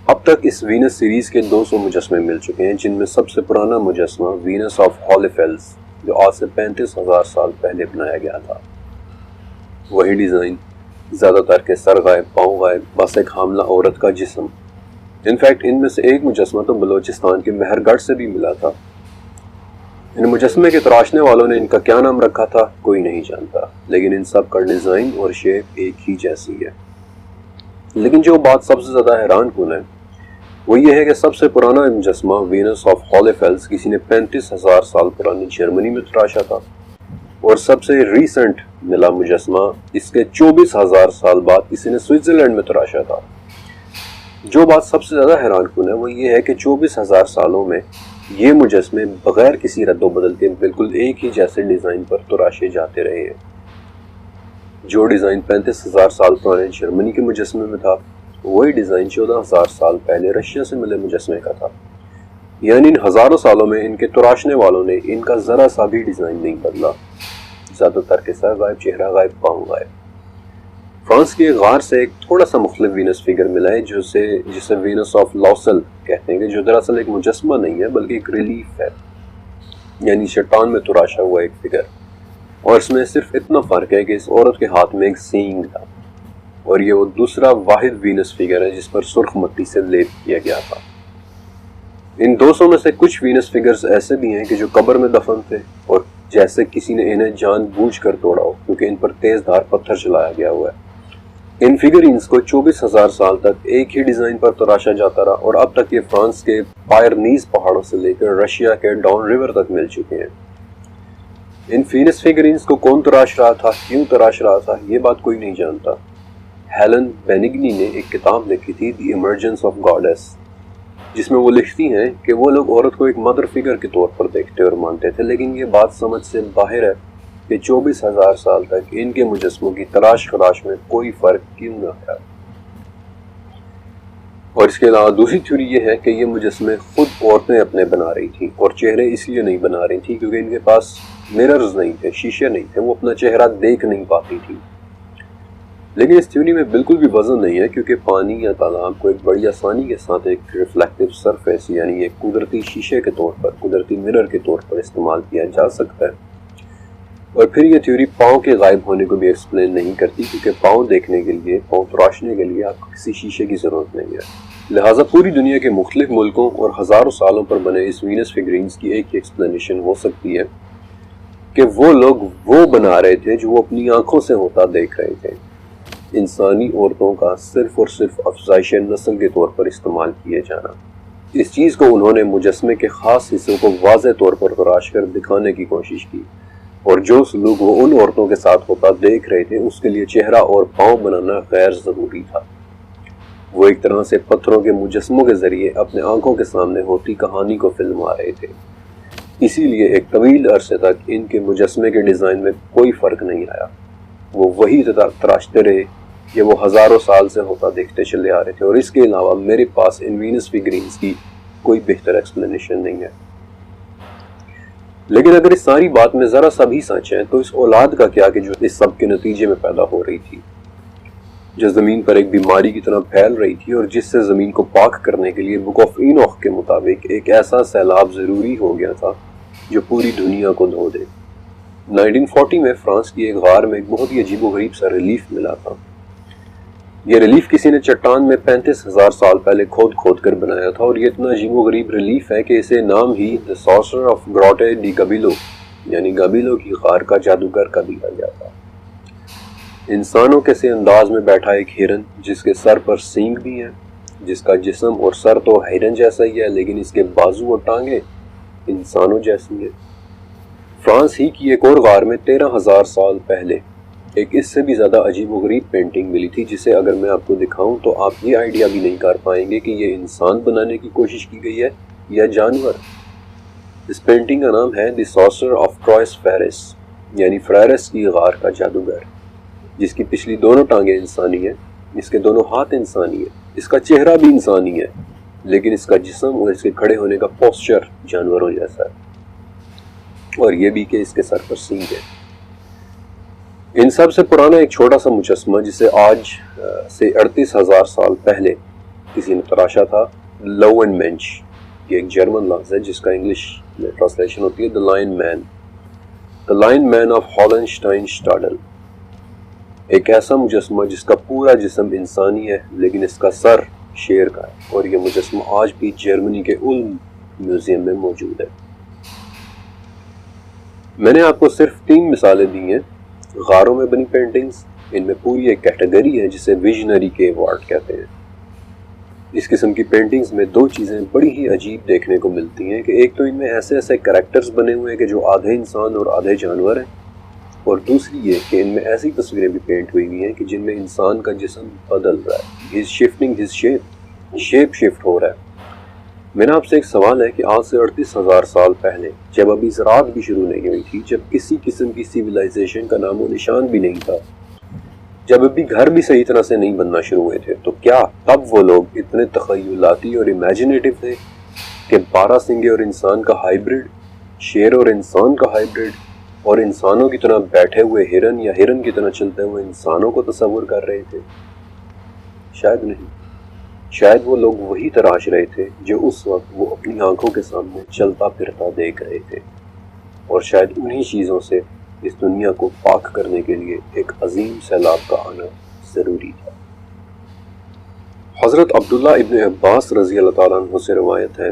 اب تک اس وینس سیریز کے 200 مجسمے مل چکے ہیں، جن میں سب سے پرانا مجسمہ وینس آف ہالیفیلز جو آج سے 35,000 سال پہلے بنایا گیا تھا۔ وہی ڈیزائن، زیادہ تر کے سر غائب، پاؤں غائب، بس ایک حاملہ عورت کا جسم۔ انفیکٹ ان میں سے ایک مجسمہ تو بلوچستان کے مہر گڑھ سے بھی ملا تھا۔ ان مجسمے کے تراشنے والوں نے ان کا کیا نام رکھا تھا کوئی نہیں جانتا، لیکن ان سب کا ڈیزائن اور شیپ ایک ہی جیسی ہے۔ لیکن جو بات سب سے زیادہ حیران کن ہے وہ یہ ہے کہ سب سے پرانا مجسمہ وینس آف ہالیفیلز کسی نے 35,000 سال پرانی جرمنی میں تراشا تھا، اور سب سے ریسنٹ ملا مجسمہ اس کے 24,000 سال بعد کسی نے سوئٹزرلینڈ میں تراشا تھا۔ جو بات سب سے زیادہ حیران کن ہے وہ یہ ہے کہ 24,000 سالوں میں یہ مجسمے بغیر کسی رد و بدل کے بالکل ایک ہی جیسے ڈیزائن پر تراشے جاتے رہے ہیں۔ جو ڈیزائن 35,000 سال پرانے جرمنی کے مجسمے میں تھا، وہی ڈیزائن 14,000 سال پہلے رشیا سے ملے مجسمے کا تھا۔ یعنی ان ہزاروں سالوں میں ان کے تراشنے والوں نے ان کا ذرا سا بھی ڈیزائن نہیں بدلا، زیادہ تر کے سر غائب، چہرہ غائب، پاؤں غائب۔ فرانس کے غار سے ایک تھوڑا سا مختلف وینس فگر ملا ہے جسے وینس آف لاسل کہتے ہیں، کہ جو دراصل ایک مجسمہ نہیں ہے بلکہ ایک ریلیف ہے، یعنی چٹان میں تراشا ہوا ایک فگر، اور اس میں صرف اتنا فرق ہے کہ اس عورت کے ہاتھ میں ایک سینگ تھا، اور یہ وہ دوسرا واحد وینس فگر ہے جس پر سرخ مٹی سے لیپ کیا گیا تھا۔ ان 200 میں سے کچھ وینس فگرز ایسے بھی ہیں کہ جو قبر میں دفن تھے، اور جیسے کسی نے انہیں جان بوجھ کر توڑا ہو، کیونکہ ان پر تیز دھار پتھر چلایا گیا ہوا ہے۔ ان فگرینز کو 24,000 سال تک ایک ہی ڈیزائن پر تراشا جاتا رہا، اور اب تک یہ فرانس کے پائرنیز پہاڑوں سے لے کر رشیا کے ڈان ریور تک مل چکے ہیں۔ ان وینس فگرینز کو کون تراش رہا تھا، کیوں تراش رہا تھا، یہ بات کوئی نہیں جانتا۔ ہیلن بینگنی نے ایک کتاب لکھی تھی، دی ایمرجنس آف گاڈیس، جس میں وہ لکھتی ہیں کہ وہ لوگ عورت کو ایک مدر فگر کے طور پر دیکھتے اور مانتے تھے، لیکن یہ بات سمجھ سے باہر ہے کہ 24,000 سال تک ان کے مجسموں کی تلاش خراش میں کوئی فرق کیوں نہ آیا۔ اور اس کے علاوہ دوسری تھیوری یہ ہے کہ یہ مجسمے خود عورتیں اپنے بنا رہی تھیں، اور چہرے اس لیے نہیں بنا رہی تھیں کیونکہ ان کے پاس مررز نہیں تھے، شیشے نہیں تھے، وہ اپنا چہرہ دیکھ نہیں پاتی تھی۔ لیکن اس تھیوری میں بالکل بھی وزن نہیں ہے، کیونکہ پانی یا تالاب کو ایک بڑی آسانی کے ساتھ ایک ریفلیکٹیو سرفیس یعنی ایک قدرتی شیشے کے طور پر، قدرتی مرر کے طور پر استعمال کیا جا سکتا ہے۔ اور پھر یہ تھیوری پاؤں کے غائب ہونے کو بھی ایکسپلین نہیں کرتی، کیونکہ پاؤں دیکھنے کے لیے، پاؤں تراشنے کے لیے آپ کو کسی شیشے کی ضرورت نہیں ہے۔ لہٰذا پوری دنیا کے مختلف ملکوں اور ہزاروں سالوں پر بنے اس وینس فگرینز کی ایک ہی ایکسپلینیشن ہو سکتی ہے کہ وہ لوگ وہ بنا رہے تھے جو وہ اپنی آنکھوں سے ہوتا دیکھ رہے تھے، انسانی عورتوں کا صرف اور صرف افزائش نسل کے طور پر استعمال کیے جانا۔ اس چیز کو انہوں نے مجسمے کے خاص حصوں کو واضح طور پر تراش کر دکھانے کی کوشش کی، اور جو سلوک وہ ان عورتوں کے ساتھ ہوتا دیکھ رہے تھے اس کے لیے چہرہ اور پاؤں بنانا غیر ضروری تھا۔ وہ ایک طرح سے پتھروں کے مجسموں کے ذریعے اپنے آنکھوں کے سامنے ہوتی کہانی کو فلما رہے تھے۔ اسی لیے ایک طویل عرصے تک ان کے مجسمے کے ڈیزائن میں کوئی فرق نہیں آیا، وہ وہی تراشتے رہے یہ وہ ہزاروں سال سے ہوتا دیکھتے چلے آ رہے تھے، اور اس کے علاوہ میرے پاس ان وینس فگرینز کی کوئی بہتر ایکسپلینیشن نہیں ہے۔ لیکن اگر اس ساری بات میں ذرا سا بھی سچ ہے تو اس اولاد کا کیا کہ جو اس سب کے نتیجے میں پیدا ہو رہی تھی، جو زمین پر ایک بیماری کی طرح پھیل رہی تھی، اور جس سے زمین کو پاک کرنے کے لیے بک آف اینوخ کے مطابق ایک ایسا سیلاب ضروری ہو گیا تھا جو پوری دنیا کو دھو دے۔ 1940 میں فرانس کی ایک غار میں ایک بہت ہی عجیب و غریب سا ریلیف ملا تھا۔ یہ ریلیف کسی نے چٹان میں 35,000 سال پہلے کھود کر بنایا تھا، اور یہ اتنا عجیب و غریب ریلیف ہے کہ اسے نام ہی The Sorcerer of Grotte di Gabilo یعنی گابیلو کی غار کا جادوگر کا دیا گیا تھا۔ انسانوں کے سے انداز میں بیٹھا ایک ہرن جس کے سر پر سینگ بھی ہیں، جس کا جسم اور سر تو ہرن جیسا ہی ہے لیکن اس کے بازو اور ٹانگیں انسانوں جیسی ہیں۔ فرانس ہی کی ایک اور غار میں 13,000 سال پہلے ایک اس سے بھی زیادہ عجیب و غریب پینٹنگ ملی تھی، جسے اگر میں آپ کو دکھاؤں تو آپ یہ آئیڈیا بھی نہیں کر پائیں گے کہ یہ انسان بنانے کی کوشش کی گئی ہے یا جانور۔ اس پینٹنگ کا نام ہے The Sorcerer of Troyes Ferris یعنی فریرس کی غار کا جادوگر، جس کی پچھلی دونوں ٹانگیں انسانی ہیں، اس کے دونوں ہاتھ انسانی ہیں، اس کا چہرہ بھی انسانی ہے، لیکن اس کا جسم اور اس کے کھڑے ہونے کا پوسچر جانوروں جیسا ہے، اور یہ بھی کہ اس کے سر پر سینگ ہے۔ ان سب سے پرانا ایک چھوٹا سا مجسمہ جسے آج سے 38,000 سال پہلے کسی نے تراشا تھا، لوون مینچ، یہ ایک جرمن لفظ ہے جس کا انگلش میں ٹرانسلیشن ہوتی ہے The Lion Man of Hohenstein-Stadel، ایک ایسا مجسمہ جس کا پورا جسم انسانی ہے لیکن اس کا سر شیر کا ہے، اور یہ مجسمہ آج بھی جرمنی کے علم میوزیم میں موجود ہے۔ میں نے آپ کو صرف 3 مثالیں دی ہیں غاروں میں بنی پینٹنگز، ان میں پوری ایک کیٹیگری ہے جسے ویژنری کیو آرٹ کہتے ہیں۔ اس قسم کی پینٹنگز میں 2 چیزیں بڑی ہی عجیب دیکھنے کو ملتی ہیں کہ ایک تو ان میں ایسے ایسے کریکٹرز بنے ہوئے ہیں کہ جو آدھے انسان اور آدھے جانور ہیں، اور دوسری یہ کہ ان میں ایسی تصویریں بھی پینٹ ہوئی ہوئی ہیں کہ جن میں انسان کا جسم بدل رہا ہے، شیپ شفٹ ہو رہا ہے۔ میرا آپ سے ایک سوال ہے کہ آج سے 38,000 سال پہلے، جب ابھی زراعت بھی شروع نہیں ہوئی تھی، جب کسی قسم کی سیویلائزیشن کا نام و نشان بھی نہیں تھا، جب ابھی گھر بھی صحیح طرح سے نہیں بننا شروع ہوئے تھے، تو کیا تب وہ لوگ اتنے تخیلاتی اور امیجنیٹو تھے کہ 12 سنگے اور انسان کا ہائیبرڈ، شیر اور انسان کا ہائیبرڈ، اور انسانوں کی طرح بیٹھے ہوئے ہرن یا ہرن کی طرح چلتے ہوئے انسانوں کو تصور کر رہے تھے؟ شاید نہیں۔ شاید وہ لوگ وہی تراش رہے تھے جو اس وقت وہ اپنی آنکھوں کے سامنے چلتا پھرتا دیکھ رہے تھے، اور شاید انہی چیزوں سے اس دنیا کو پاک کرنے کے لیے ایک عظیم سیلاب کا آنا ضروری تھا۔ حضرت عبداللہ ابن عباس رضی اللہ تعالیٰ عنہ سے روایت ہے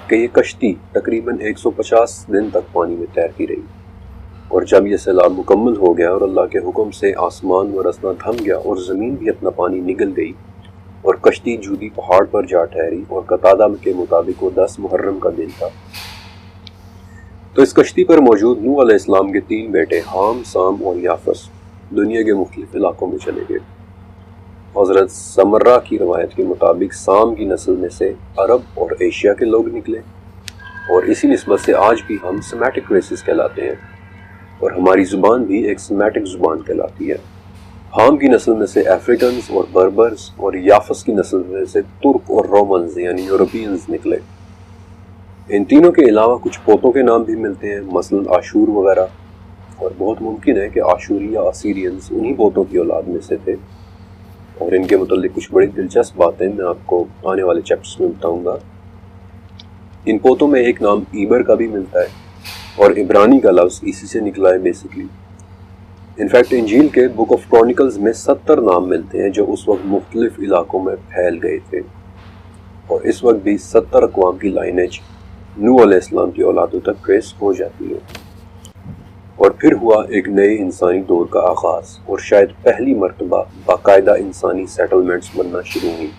کہ یہ کشتی تقریباً 150 دن تک پانی میں تیرتی رہی، اور جب یہ سیلاب مکمل ہو گیا اور اللہ کے حکم سے آسمان و رسنا تھم گیا اور زمین بھی اپنا پانی نگل گئی، اور کشتی جودی پہاڑ پر جا ٹھہری، اور قتادہ کے مطابق وہ 10 محرم کا دن تھا، تو اس کشتی پر موجود نوح علیہ السلام کے 3 بیٹے حام، سام اور یافس دنیا کے مختلف علاقوں میں چلے گئے۔ حضرت سمرہ کی روایت کے مطابق سام کی نسل میں سے عرب اور ایشیا کے لوگ نکلے، اور اسی نسبت سے آج بھی ہم سیمیٹک ریسز کہلاتے ہیں، اور ہماری زبان بھی ایک سیمیٹک زبان کہلاتی ہے۔ حام کی نسل میں سے افریکنز اور بربرز، اور یافس کی نسل میں سے ترک اور رومنز یعنی یورپینز نکلے۔ ان تینوں کے علاوہ کچھ پوتوں کے نام بھی ملتے ہیں، مثلا عاشور وغیرہ، اور بہت ممکن ہے کہ آشوری یا اسیرینز انہی پوتوں کی اولاد میں سے تھے، اور ان کے متعلق کچھ بڑی دلچسپ باتیں میں آپ کو آنے والے چیپٹرز میں بتاؤں گا۔ ان پوتوں میں ایک نام ایبر کا بھی ملتا ہے، اور عبرانی کا لفظ اسی سے نکلا ہے بیسکلی۔ انفیکٹ انجیل کے بک آف کرونیکلز میں 70 نام ملتے ہیں جو اس وقت مختلف علاقوں میں پھیل گئے تھے، اور اس وقت بھی 70 اقوام کی لائنیج نوح علیہ السلام کی اولادوں تک ٹریس ہو جاتی ہے۔ اور پھر ہوا ایک نئے انسانی دور کا آغاز، اور شاید پہلی مرتبہ باقاعدہ انسانی سیٹلمنٹس بننا شروع ہوئی،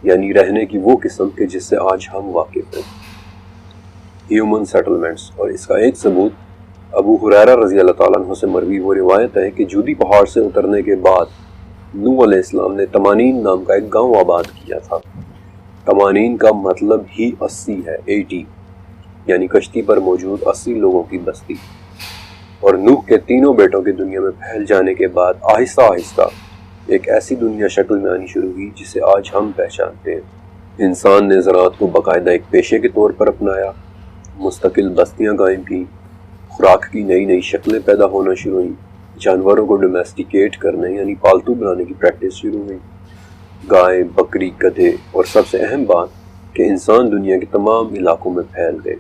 یعنی رہنے کی وہ قسم کے جس سے آج ہم واقف ہیں، ہیومن سیٹلمنٹس۔ اور اس کا ایک ثبوت ابو ہریرہ رضی اللہ تعالیٰ عنہ سے مروی وہ روایت ہے کہ جودی پہاڑ سے اترنے کے بعد نوح علیہ السلام نے تمانین نام کا ایک گاؤں آباد کیا تھا۔ تمانین کا مطلب ہی 80 ہے، 80، یعنی کشتی پر موجود 80 لوگوں کی بستی۔ اور نوح کے تینوں بیٹوں کی دنیا میں پھیل جانے کے بعد آہستہ آہستہ ایک ایسی دنیا شکل میں آنی شروع ہوئی جسے آج ہم پہچانتے ہیں۔ انسان نے زراعت کو باقاعدہ ایک پیشے کے طور پر اپنایا، مستقل بستیاں قائم کی، خوراک کی نئی نئی شکلیں پیدا ہونا شروع ہوئیں، جانوروں کو ڈومیسٹیکیٹ کرنے یعنی پالتو بنانے کی پریکٹس شروع ہوئی، گائے، بکری، گدھے، اور سب سے اہم بات کہ انسان دنیا کے تمام علاقوں میں پھیل گئے۔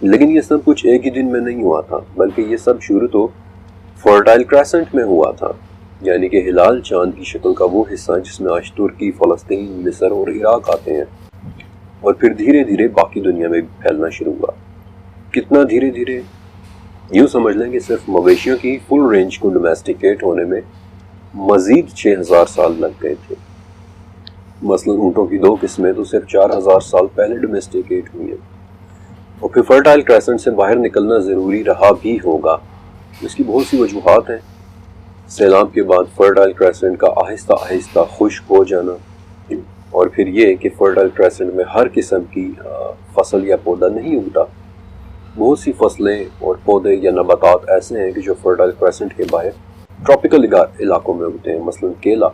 لیکن یہ سب کچھ ایک ہی دن میں نہیں ہوا تھا، بلکہ یہ سب شروع تو فرٹائل کریسنٹ میں ہوا تھا، یعنی کہ ہلال چاند کی شکل کا وہ حصہ جس میں آج ترکی، فلسطین، مصر اور عراق آتے ہیں، اور پھر دھیرے دھیرے باقی دنیا میں بھی پھیلنا شروع ہوا۔ کتنا دھیرے دھیرے؟ یوں سمجھ لیں کہ صرف مویشیوں کی فل رینج کو ڈومیسٹیکیٹ ہونے میں مزید 6000 سال لگ گئے تھے۔ مثلا اونٹوں کی 2 قسمیں تو صرف 4000 سال پہلے ڈومیسٹیکیٹ ہوئی ہیں، اور پھر فرٹائل کریسنٹ سے باہر نکلنا ضروری رہا بھی ہوگا۔ اس کی بہت سی وجوہات ہیں۔ سیلاب کے بعد فرٹائل کریسنٹ کا آہستہ آہستہ خشک ہو جانا، اور پھر یہ کہ فرٹائل کریسنٹ میں ہر قسم کی فصل یا پودا نہیں اگتا۔ بہت سی فصلیں اور پودے یا نباتات ایسے ہیں کہ جو فرٹائل کریسنٹ کے باہر ٹراپیکل علاقوں میں اگتے ہیں، مثلا کیلا۔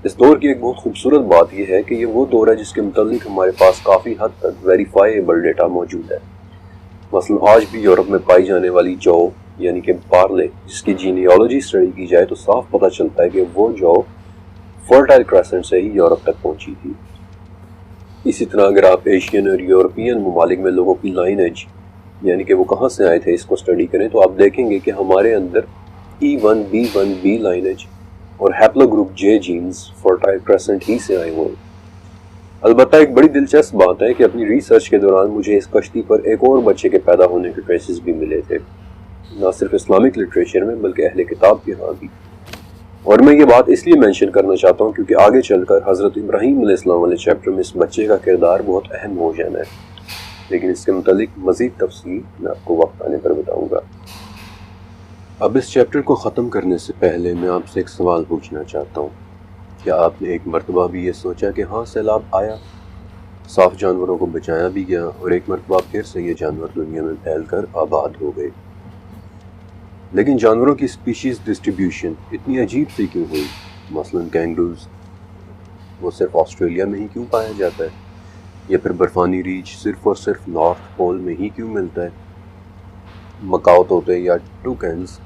اس دور کی ایک بہت خوبصورت بات یہ ہے کہ یہ وہ دور ہے جس کے متعلق ہمارے پاس کافی حد تک ویریفائیبل ڈیٹا موجود ہے۔ مثلا آج بھی یورپ میں پائی جانے والی جو یعنی کہ بارلے، جس کی جینیالوجی اسٹڈی کی جائے تو صاف پتہ چلتا ہے کہ وہ جو فرٹائل کریسنٹ سے ہی یورپ تک پہنچی تھی۔ اسی طرح اگر آپ ایشین اور یورپین ممالک میں لوگوں کی لائنیج یعنی کہ وہ کہاں سے آئے تھے اس کو اسٹڈی کریں تو آپ دیکھیں گے کہ ہمارے اندر E1B1B لائنیج اور ہیپلو گروپ جے جینز فرٹائل کریسنٹ ہی سے آئے ہوئے ہیں۔ البتہ ایک بڑی دلچسپ بات ہے کہ اپنی ریسرچ کے دوران مجھے اس کشتی پر ایک اور بچے کے پیدا ہونے کے ٹریسز بھی ملے تھے، نہ صرف اسلامک لٹریچر میں بلکہ اہل کتاب کے ہاں بھی۔ اور میں یہ بات اس لیے مینشن کرنا چاہتا ہوں کیونکہ آگے چل کر حضرت ابراہیم علیہ السلام والے چیپٹر میں اس بچے کا کردار بہت اہم ہو جانا ہے، لیکن اس کے متعلق مزید تفصیل میں آپ کو وقت آنے پر بتاؤں گا۔ اب اس چیپٹر کو ختم کرنے سے پہلے میں آپ سے ایک سوال پوچھنا چاہتا ہوں۔ کیا آپ نے ایک مرتبہ بھی یہ سوچا کہ ہاں سیلاب آیا، صاف جانوروں کو بچایا بھی گیا، اور ایک مرتبہ پھر سے یہ جانور دنیا میں پھیل کر آباد ہو گئے؟ لیکن جانوروں کی اسپیشیز ڈسٹریبیوشن اتنی عجیب سی کیوں ہوئی؟ مثلا کینگروز، وہ صرف آسٹریلیا میں ہی کیوں پایا جاتا ہے؟ یا پھر برفانی ریچھ صرف اور صرف نارتھ پول میں ہی کیوں ملتا ہے؟ مکاؤ طوطے یا ٹوکینز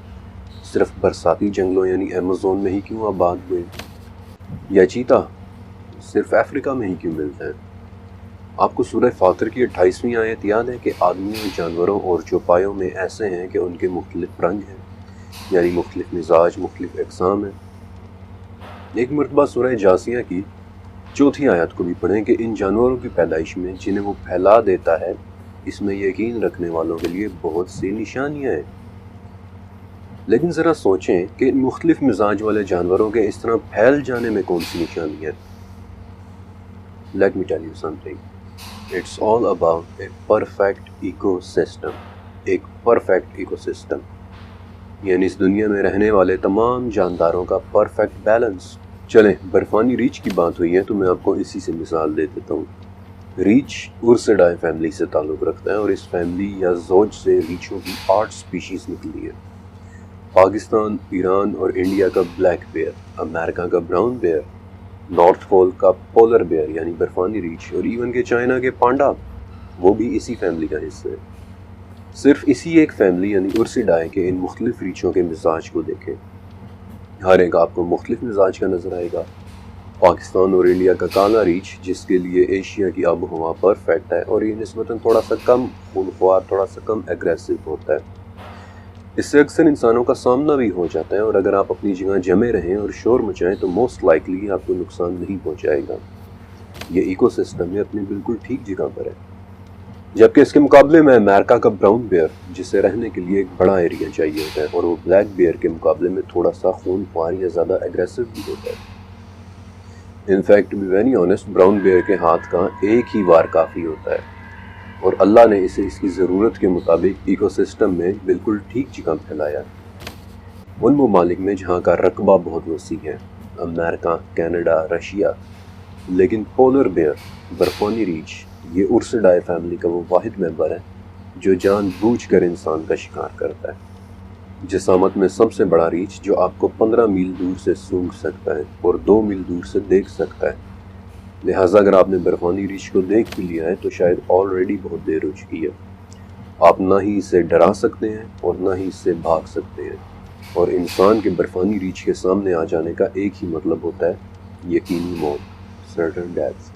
صرف برساتی جنگلوں یعنی ایمیزون میں ہی کیوں آباد ہوئے؟ یا چیتا صرف افریقہ میں ہی کیوں ملتا ہے؟ آپ کو سورہ فاطر کی 28ویں آیت یاد ہے کہ آدمیوں، جانوروں اور چوپایوں میں ایسے ہیں کہ ان کے مختلف رنگ ہیں، یعنی مختلف مزاج، مختلف اقسام ہیں۔ ایک مرتبہ سورہ جاسیہ کی 4تھی آیت کو بھی پڑھیں کہ ان جانوروں کی پیدائش میں جنہیں وہ پھیلا دیتا ہے، اس میں یقین رکھنے والوں کے لیے بہت سی نشانیاں ہیں۔ لیکن ذرا سوچیں کہ ان مختلف مزاج والے جانوروں کے اس طرح پھیل جانے میں کون سی نشانیاں ہیں؟ Let me tell you something. It's all about a perfect ecosystem. ایک پرفیکٹ ایکو سسٹم، یعنی اس دنیا میں رہنے والے تمام جانداروں کا پرفیکٹ بیلنس۔ چلیں، برفانی ریچھ کی بات ہوئی ہے تو میں آپ کو اسی سے مثال دے دیتا ہوں۔ ریچھ ارسیڈائی فیملی سے تعلق رکھتا ہے، اور اس فیملی یا زوج سے ریچھوں کی 8 سپیشیز نکلی ہے۔ پاکستان، ایران اور انڈیا کا بلیک بیئر، امریکہ کا براؤن بیئر، نارتھ پول کا پولر بیئر یعنی برفانی ریچھ، اور ایون کہ چائنا کے پانڈا، وہ بھی اسی فیملی کا حصہ ہے۔ صرف اسی ایک فیملی یعنی ارسیڈائے کے ان مختلف ریچھوں کے مزاج کو دیکھیں، ہر ایک آپ کو مختلف مزاج کا نظر آئے گا۔ پاکستان اور انڈیا کا کالا ریچھ، جس کے لیے ایشیا کی آب و ہوا پرفیکٹ ہے اور یہ نسبتاً تھوڑا سا کم خونخوار، تھوڑا سا کم ایگریسو ہوتا ہے، اس سے اکثر انسانوں کا سامنا بھی ہو جاتا ہے، اور اگر آپ اپنی جگہ جمے رہیں اور شور مچائیں تو موسٹ لائکلی آپ کو نقصان نہیں پہنچائے گا۔ یہ ایکو سسٹم میں اپنی بالکل ٹھیک جگہ پر ہے، جبکہ اس کے مقابلے میں امریکہ کا براؤن بیئر، جسے رہنے کے لیے ایک بڑا ایریا چاہیے ہوتا ہے، اور وہ بلیک بیئر کے مقابلے میں تھوڑا سا خونخوار یا زیادہ ایگریسو بھی ہوتا ہے۔ In fact to be very honest, brown bear کے ہاتھ کا ایک ہی وار کافی ہوتا ہے، اور اللہ نے اسے اس کی ضرورت کے مطابق ایکو سسٹم میں بالکل ٹھیک جگہ پھیلایا۔ ان ممالک میں جہاں کا رقبہ بہت وسیع ہے، امریکہ، کینیڈا، رشیا، لیکن پولر بیئر، برفانی ریچھ، یہ ارسیڈائے فیملی کا وہ واحد ممبر ہے جو جان بوجھ کر انسان کا شکار کرتا ہے۔ جسامت میں سب سے بڑا ریچھ جو آپ کو 15 میل دور سے سونگھ سکتا ہے اور 2 میل دور سے دیکھ سکتا ہے، لہٰذا اگر آپ نے برفانی ریچھ کو دیکھ بھی لیا ہے تو شاید آلریڈی بہت دیر ہو چکی ہے۔ آپ نہ ہی اسے ڈرا سکتے ہیں اور نہ ہی اس سے بھاگ سکتے ہیں، اور انسان کے برفانی ریچھ کے سامنے آ جانے کا ایک ہی مطلب ہوتا ہے یقینی موت، سرٹن ڈیتھ۔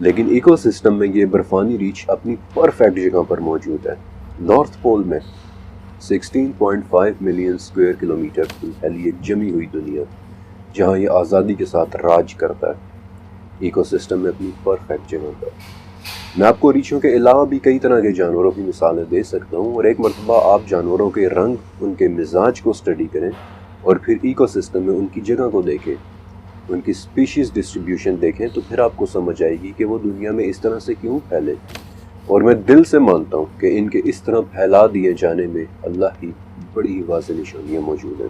لیکن ایکو سسٹم میں یہ برفانی ریچھ اپنی پرفیکٹ جگہ پر موجود ہے، نارتھ پول میں 16.5 ملین اسکوائر کلومیٹر کی پھیلی ایک جمی ہوئی دنیا، جہاں یہ آزادی کے ساتھ راج کرتا ہے، ایکو سسٹم میں اپنی پرفیکٹ جگہ پر۔ میں آپ کو ریچھوں کے علاوہ بھی کئی طرح کے جانوروں کی مثالیں دے سکتا ہوں، اور ایک مرتبہ آپ جانوروں کے رنگ، ان کے مزاج کو اسٹڈی کریں، اور پھر ایکو سسٹم میں ان کی جگہ کو دیکھیں، ان کی اسپیشیز ڈسٹریبیوشن دیکھیں، تو پھر آپ کو سمجھ آئے گی کہ وہ دنیا میں اس طرح سے کیوں پھیلے۔ اور میں دل سے مانتا ہوں کہ ان کے اس طرح پھیلا دیے جانے میں اللہ کی بڑی واضح نشانیاں موجود ہیں۔